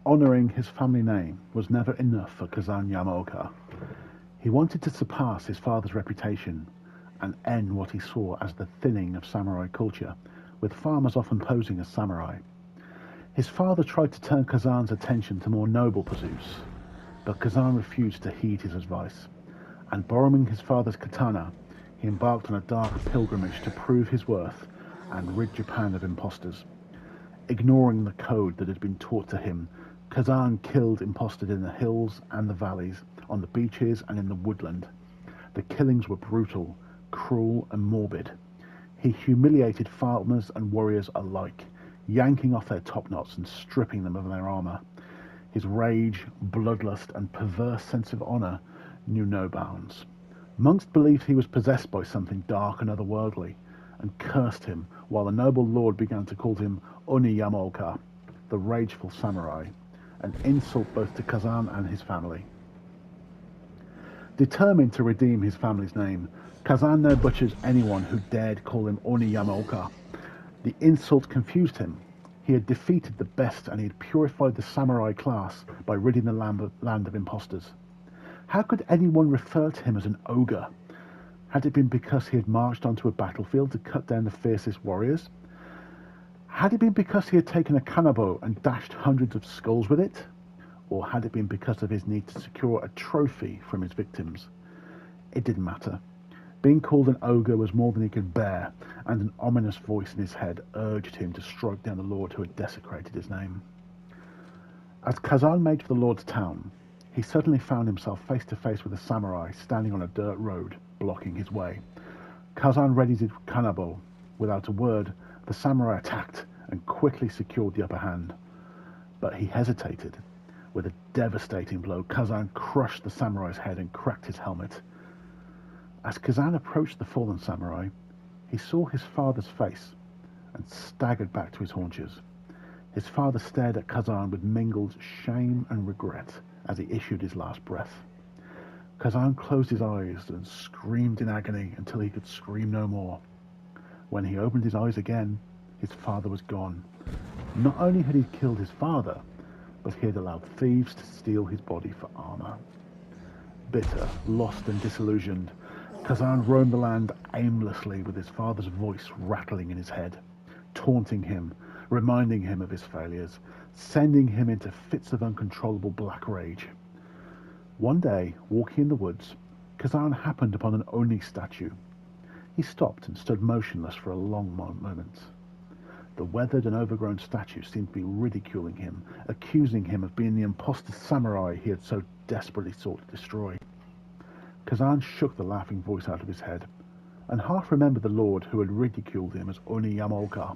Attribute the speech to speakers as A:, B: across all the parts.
A: Honouring his family name was never enough for Kazan Yamaoka. He wanted to surpass his father's reputation and end what he saw as the thinning of samurai culture, with farmers often posing as samurai. His father tried to turn Kazan's attention to more noble pursuits, but Kazan refused to heed his advice, and borrowing his father's katana, he embarked on a dark pilgrimage to prove his worth and rid Japan of impostors. Ignoring the code that had been taught to him, Kazan killed impostors in the hills and the valleys, on the beaches and in the woodland. The killings were brutal, cruel, and morbid. He humiliated farmers and warriors alike, yanking off their top knots and stripping them of their armour. His rage, bloodlust, and perverse sense of honour knew no bounds. Monks believed he was possessed by something dark and otherworldly, and cursed him, while the noble lord began to call him Oni Yamaoka, the rageful samurai, an insult both to Kazan and his family. Determined to redeem his family's name, Kazan now butchers anyone who dared call him Oni Yamaoka. The insult confused him. He had defeated the best and he had purified the samurai class by ridding the land of impostors. How could anyone refer to him as an ogre? Had it been because he had marched onto a battlefield to cut down the fiercest warriors? Had it been because he had taken a kanabo and dashed hundreds of skulls with it? Or had it been because of his need to secure a trophy from his victims? It didn't matter. Being called an ogre was more than he could bear, and an ominous voice in his head urged him to strike down the lord who had desecrated his name. As Kazan made for the lord's town, he suddenly found himself face to face with a samurai standing on a dirt road, blocking his way. Kazan readied his kanabo. Without a word, the samurai attacked and quickly secured the upper hand. But he hesitated. With a devastating blow, Kazan crushed the samurai's head and cracked his helmet. As Kazan approached the fallen samurai, he saw his father's face and staggered back to his haunches. His father stared at Kazan with mingled shame and regret as he issued his last breath. Kazan closed his eyes and screamed in agony until he could scream no more. When he opened his eyes again, his father was gone. Not only had he killed his father, but he had allowed thieves to steal his body for armor. Bitter, lost, and disillusioned, Kazan roamed the land aimlessly with his father's voice rattling in his head, taunting him, reminding him of his failures, sending him into fits of uncontrollable black rage. One day, walking in the woods, Kazan happened upon an Oni statue. He stopped and stood motionless for a long moment. The weathered and overgrown statue seemed to be ridiculing him, accusing him of being the impostor samurai he had so desperately sought to destroy. Kazan shook the laughing voice out of his head, and half remembered the lord who had ridiculed him as Oni Yamaoka.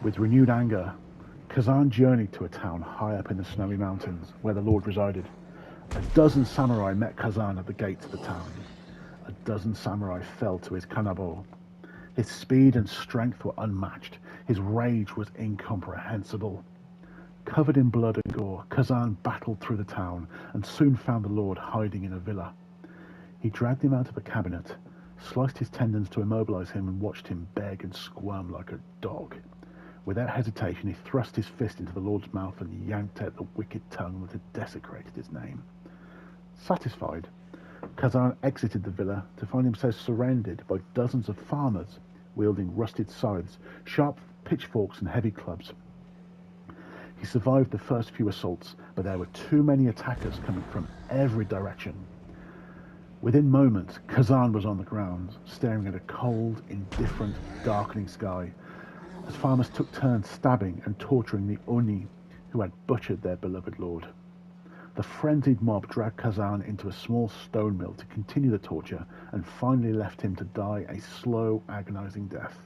A: With renewed anger, Kazan journeyed to a town high up in the snowy mountains where the lord resided. A dozen samurai met Kazan at the gates of the town. A dozen samurai fell to his kanabo. His speed and strength were unmatched. His rage was incomprehensible. Covered in blood and gore, Kazan battled through the town and soon found the lord hiding in a villa. He dragged him out of a cabinet, sliced his tendons to immobilize him, and watched him beg and squirm like a dog. Without hesitation, he thrust his fist into the lord's mouth and yanked out the wicked tongue that had desecrated his name. Satisfied, Kazan exited the villa to find himself surrounded by dozens of farmers wielding rusted scythes, sharp pitchforks, and heavy clubs. He survived the first few assaults, but there were too many attackers coming from every direction. Within moments, Kazan was on the ground, staring at a cold, indifferent, darkening sky, as farmers took turns stabbing and torturing the Oni who had butchered their beloved lord. The frenzied mob dragged Kazan into a small stone mill to continue the torture and finally left him to die a slow, agonizing death.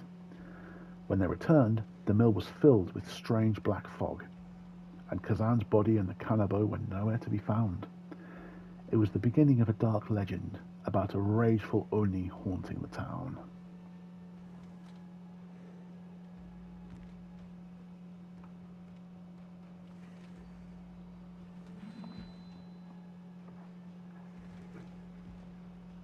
A: When they returned, the mill was filled with strange black fog, and Kazan's body and the kanabo were nowhere to be found. It was the beginning of a dark legend about a rageful Oni haunting the town.